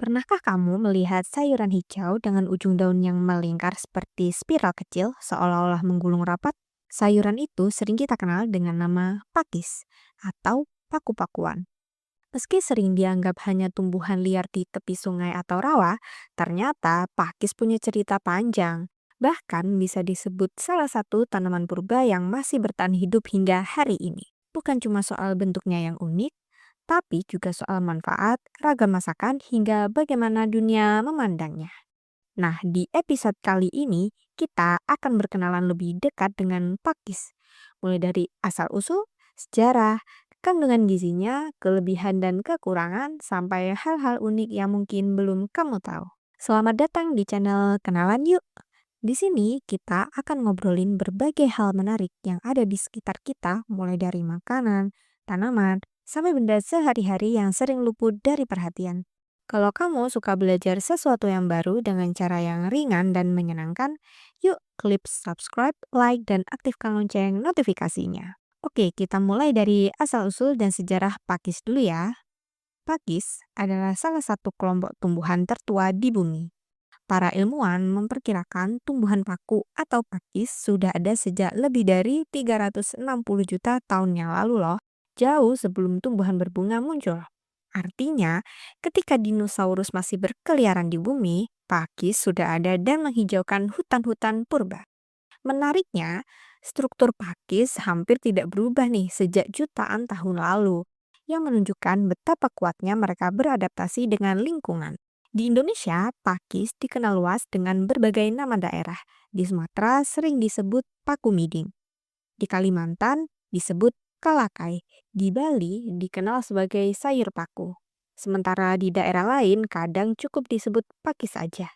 Pernahkah kamu melihat sayuran hijau dengan ujung daun yang melingkar seperti spiral kecil seolah-olah menggulung rapat? Sayuran itu sering kita kenal dengan nama pakis atau paku-pakuan. Meski sering dianggap hanya tumbuhan liar di tepi sungai atau rawa, ternyata pakis punya cerita panjang. Bahkan bisa disebut salah satu tanaman purba yang masih bertahan hidup hingga hari ini. Bukan cuma soal bentuknya yang unik, tapi juga soal manfaat, ragam masakan, hingga bagaimana dunia memandangnya. Nah, di episode kali ini, kita akan berkenalan lebih dekat dengan pakis. Mulai dari asal-usul, sejarah, kandungan gizinya, kelebihan dan kekurangan, sampai hal-hal unik yang mungkin belum kamu tahu. Selamat datang di channel Kenalan Yuk! Di sini kita akan ngobrolin berbagai hal menarik yang ada di sekitar kita, mulai dari makanan, tanaman, sampai benda sehari-hari yang sering luput dari perhatian. Kalau kamu suka belajar sesuatu yang baru dengan cara yang ringan dan menyenangkan, yuk klik subscribe, like, dan aktifkan lonceng notifikasinya. Oke, kita mulai dari asal-usul dan sejarah pakis dulu ya. Pakis adalah salah satu kelompok tumbuhan tertua di bumi. Para ilmuwan memperkirakan tumbuhan paku atau pakis sudah ada sejak lebih dari 360 juta tahun yang lalu loh, jauh sebelum tumbuhan berbunga muncul. Artinya, ketika dinosaurus masih berkeliaran di bumi, pakis sudah ada dan menghijaukan hutan-hutan purba. Menariknya, struktur pakis hampir tidak berubah nih sejak jutaan tahun lalu, yang menunjukkan betapa kuatnya mereka beradaptasi dengan lingkungan. Di Indonesia, pakis dikenal luas dengan berbagai nama daerah. Di Sumatera sering disebut paku miding. Di Kalimantan disebut kalakai. Di Bali dikenal sebagai sayur paku. Sementara di daerah lain kadang cukup disebut pakis saja.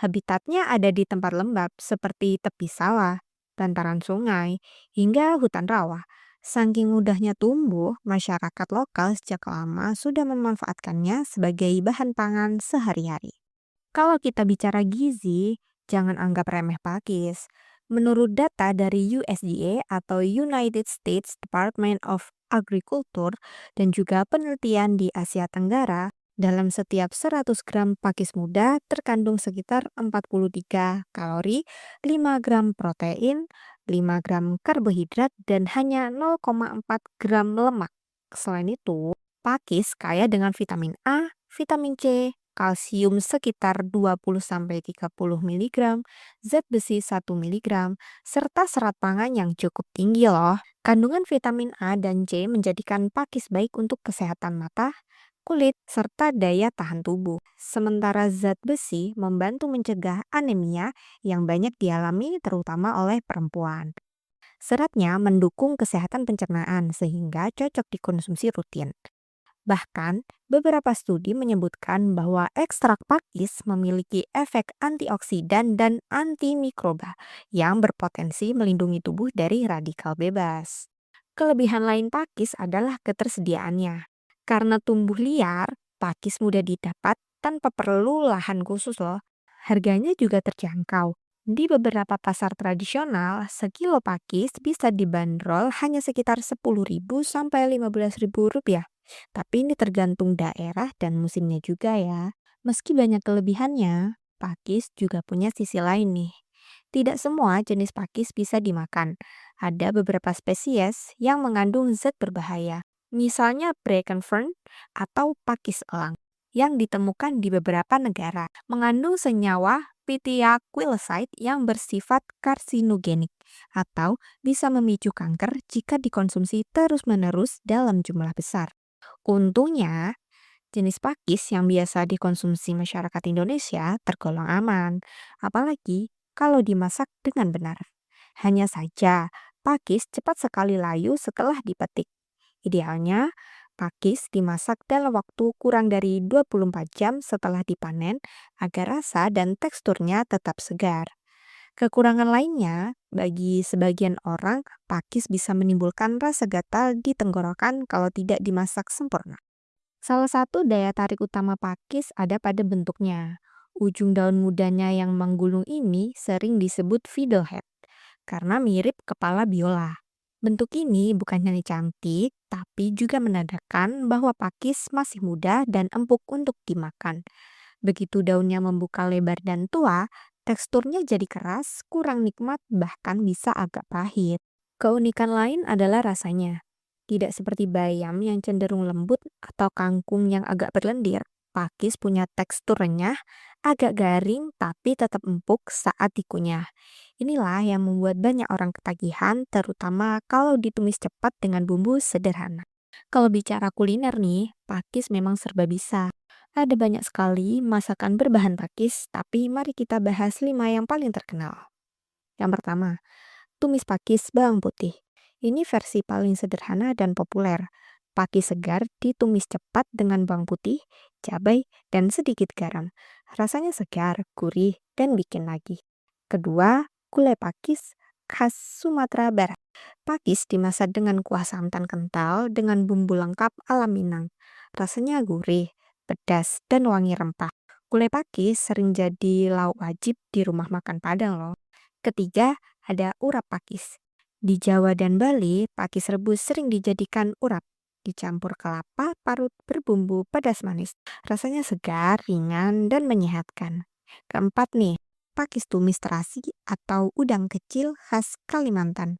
Habitatnya ada di tempat lembab seperti tepi sawah, bantaran sungai, hingga hutan rawa. Saking mudahnya tumbuh, masyarakat lokal sejak lama sudah memanfaatkannya sebagai bahan pangan sehari-hari. Kalau kita bicara gizi, jangan anggap remeh pakis. Menurut data dari USDA atau United States Department of Agriculture dan juga penelitian di Asia Tenggara, dalam setiap 100 gram pakis muda terkandung sekitar 43 kalori, 5 gram protein, 5 gram karbohidrat, dan hanya 0,4 gram lemak. Selain itu, pakis kaya dengan vitamin A, vitamin C, kalsium sekitar 20-30 mg, zat besi 1 mg, serta serat pangan yang cukup tinggi loh. Kandungan vitamin A dan C menjadikan pakis baik untuk kesehatan mata, kulit, serta daya tahan tubuh. Sementara zat besi membantu mencegah anemia yang banyak dialami terutama oleh perempuan. Seratnya mendukung kesehatan pencernaan sehingga cocok dikonsumsi rutin. Bahkan, beberapa studi menyebutkan bahwa ekstrak pakis memiliki efek antioksidan dan antimikroba yang berpotensi melindungi tubuh dari radikal bebas. Kelebihan lain pakis adalah ketersediaannya. Karena tumbuh liar, pakis mudah didapat tanpa perlu lahan khusus loh. Harganya juga terjangkau. Di beberapa pasar tradisional, sekilo pakis bisa dibanderol hanya sekitar 10.000 sampai 15.000 rupiah. Tapi ini tergantung daerah dan musimnya juga ya. Meski banyak kelebihannya, pakis juga punya sisi lain nih. Tidak semua jenis pakis bisa dimakan. Ada beberapa spesies yang mengandung zat berbahaya. Misalnya bracken fern atau pakis elang yang ditemukan di beberapa negara. Mengandung senyawa pitiaquiloside yang bersifat karsinogenik atau bisa memicu kanker jika dikonsumsi terus-menerus dalam jumlah besar. Untungnya, jenis pakis yang biasa dikonsumsi masyarakat Indonesia tergolong aman, apalagi kalau dimasak dengan benar. Hanya saja, pakis cepat sekali layu setelah dipetik. Idealnya, pakis dimasak dalam waktu kurang dari 24 jam setelah dipanen agar rasa dan teksturnya tetap segar. Kekurangan lainnya, bagi sebagian orang, pakis bisa menimbulkan rasa gatal di tenggorokan kalau tidak dimasak sempurna. Salah satu daya tarik utama pakis ada pada bentuknya. Ujung daun mudanya yang menggulung ini sering disebut fiddlehead karena mirip kepala biola. Bentuk ini bukan hanya cantik, tapi juga menandakan bahwa pakis masih muda dan empuk untuk dimakan. Begitu daunnya membuka lebar dan tua, teksturnya jadi keras, kurang nikmat, bahkan bisa agak pahit. Keunikan lain adalah rasanya. Tidak seperti bayam yang cenderung lembut atau kangkung yang agak berlendir. Pakis punya tekstur renyah, agak garing tapi tetap empuk saat dikunyah. Inilah yang membuat banyak orang ketagihan, terutama kalau ditumis cepat dengan bumbu sederhana. Kalau bicara kuliner nih, pakis memang serba bisa. Ada banyak sekali masakan berbahan pakis, tapi mari kita bahas 5 yang paling terkenal. Yang pertama, tumis pakis bawang putih. Ini versi paling sederhana dan populer. Pakis segar ditumis cepat dengan bawang putih, cabai, dan sedikit garam. Rasanya segar, gurih, dan bikin lagi. Kedua, gulai pakis khas Sumatera Barat. Pakis dimasak dengan kuah santan kental dengan bumbu lengkap ala Minang. Rasanya gurih, pedas, dan wangi rempah. Gulai pakis sering jadi lauk wajib di rumah makan Padang loh. Ketiga, ada urap pakis. Di Jawa dan Bali, pakis rebus sering dijadikan urap. Dicampur kelapa parut berbumbu pedas manis. Rasanya segar, ringan, dan menyehatkan. Keempat nih, pakis tumis terasi atau udang kecil khas Kalimantan.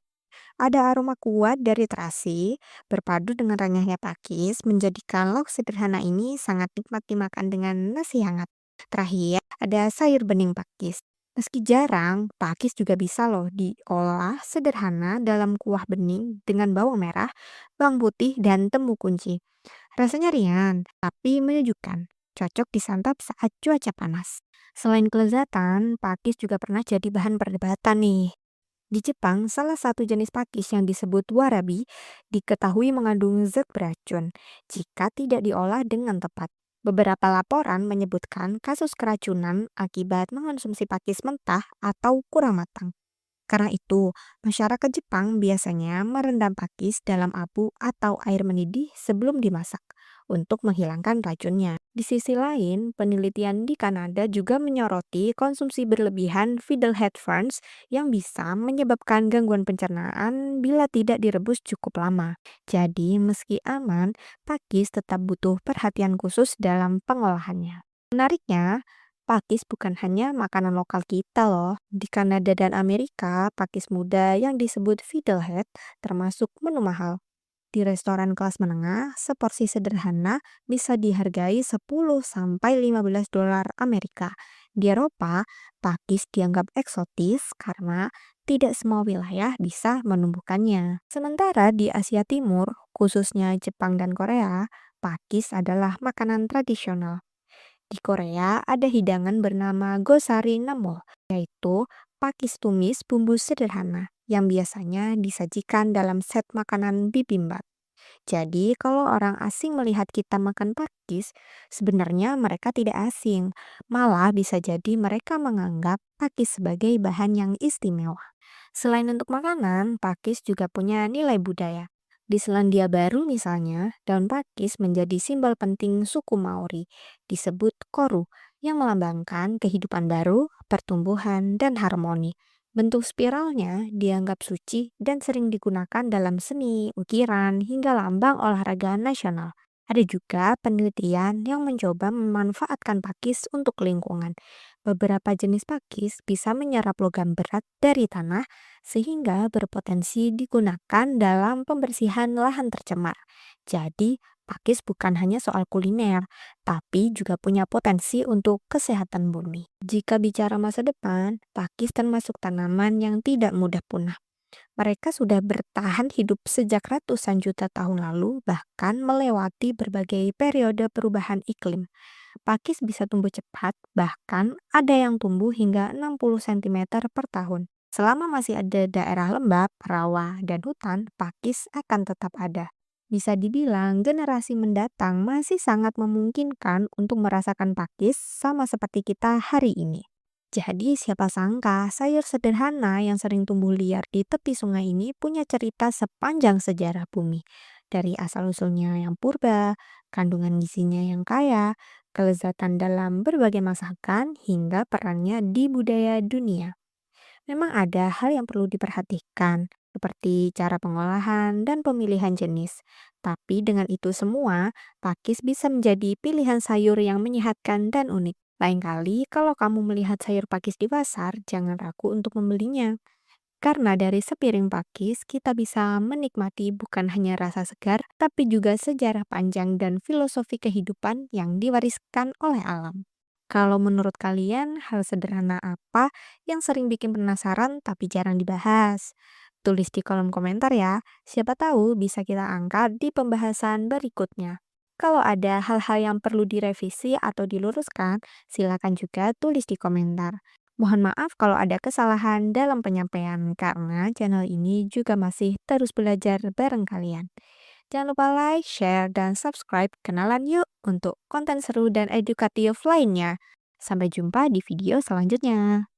Ada aroma kuat dari terasi, berpadu dengan renyahnya pakis, menjadikan lauk sederhana ini sangat nikmat dimakan dengan nasi hangat. Terakhir, ada sayur bening pakis. Meski jarang, pakis juga bisa loh diolah sederhana dalam kuah bening dengan bawang merah, bawang putih, dan temu kunci. Rasanya ringan, tapi menyejukkan. Cocok disantap saat cuaca panas. Selain kelezatan, pakis juga pernah jadi bahan perdebatan nih. Di Jepang, salah satu jenis pakis yang disebut warabi diketahui mengandung zat beracun jika tidak diolah dengan tepat. Beberapa laporan menyebutkan kasus keracunan akibat mengonsumsi pakis mentah atau kurang matang. Karena itu, masyarakat Jepang biasanya merendam pakis dalam abu atau air mendidih sebelum dimasak untuk menghilangkan racunnya. Di sisi lain, penelitian di Kanada juga menyoroti konsumsi berlebihan fiddlehead ferns yang bisa menyebabkan gangguan pencernaan bila tidak direbus cukup lama. Jadi, meski aman, pakis tetap butuh perhatian khusus dalam pengolahannya. Menariknya, pakis bukan hanya makanan lokal kita loh. Di Kanada dan Amerika, pakis muda yang disebut fiddlehead termasuk menu mahal. Di restoran kelas menengah, seporsi sederhana bisa dihargai 10 sampai 15 dolar Amerika. Di Eropa, pakis dianggap eksotis karena tidak semua wilayah bisa menumbuhkannya. Sementara di Asia Timur, khususnya Jepang dan Korea, pakis adalah makanan tradisional. Di Korea ada hidangan bernama gosari namol, yaitu pakis tumis bumbu sederhana yang biasanya disajikan dalam set makanan bibimbap. Jadi, kalau orang asing melihat kita makan pakis, sebenarnya mereka tidak asing. Malah bisa jadi mereka menganggap pakis sebagai bahan yang istimewa. Selain untuk makanan, pakis juga punya nilai budaya. Di Selandia Baru misalnya, daun pakis menjadi simbol penting suku Maori, disebut koru, yang melambangkan kehidupan baru, pertumbuhan, dan harmoni. Bentuk spiralnya dianggap suci dan sering digunakan dalam seni, ukiran, hingga lambang olahraga nasional. Ada juga penelitian yang mencoba memanfaatkan pakis untuk lingkungan. Beberapa jenis pakis bisa menyerap logam berat dari tanah sehingga berpotensi digunakan dalam pembersihan lahan tercemar. Jadi, pakis bukan hanya soal kuliner, tapi juga punya potensi untuk kesehatan bumi. Jika bicara masa depan, pakis termasuk tanaman yang tidak mudah punah. Mereka sudah bertahan hidup sejak ratusan juta tahun lalu, bahkan melewati berbagai periode perubahan iklim. Pakis bisa tumbuh cepat, bahkan ada yang tumbuh hingga 60 cm per tahun. Selama masih ada daerah lembab, rawa, dan hutan, pakis akan tetap ada. Bisa dibilang generasi mendatang masih sangat memungkinkan untuk merasakan pakis sama seperti kita hari ini. Jadi siapa sangka sayur sederhana yang sering tumbuh liar di tepi sungai ini punya cerita sepanjang sejarah bumi. Dari asal-usulnya yang purba, kandungan gizinya yang kaya, kelezatan dalam berbagai masakan, hingga perannya di budaya dunia. Memang ada hal yang perlu diperhatikan, seperti cara pengolahan dan pemilihan jenis. Tapi dengan itu semua, pakis bisa menjadi pilihan sayur yang menyehatkan dan unik. Lain kali, kalau kamu melihat sayur pakis di pasar, jangan ragu untuk membelinya. Karena dari sepiring pakis, kita bisa menikmati bukan hanya rasa segar, tapi juga sejarah panjang dan filosofi kehidupan yang diwariskan oleh alam. Kalau menurut kalian, hal sederhana apa yang sering bikin penasaran tapi jarang dibahas? Tulis di kolom komentar ya, siapa tahu bisa kita angkat di pembahasan berikutnya. Kalau ada hal-hal yang perlu direvisi atau diluruskan, silakan juga tulis di komentar. Mohon maaf kalau ada kesalahan dalam penyampaian, karena channel ini juga masih terus belajar bareng kalian. Jangan lupa like, share, dan subscribe. Kenalan yuk untuk konten seru dan edukatif lainnya. Sampai jumpa di video selanjutnya.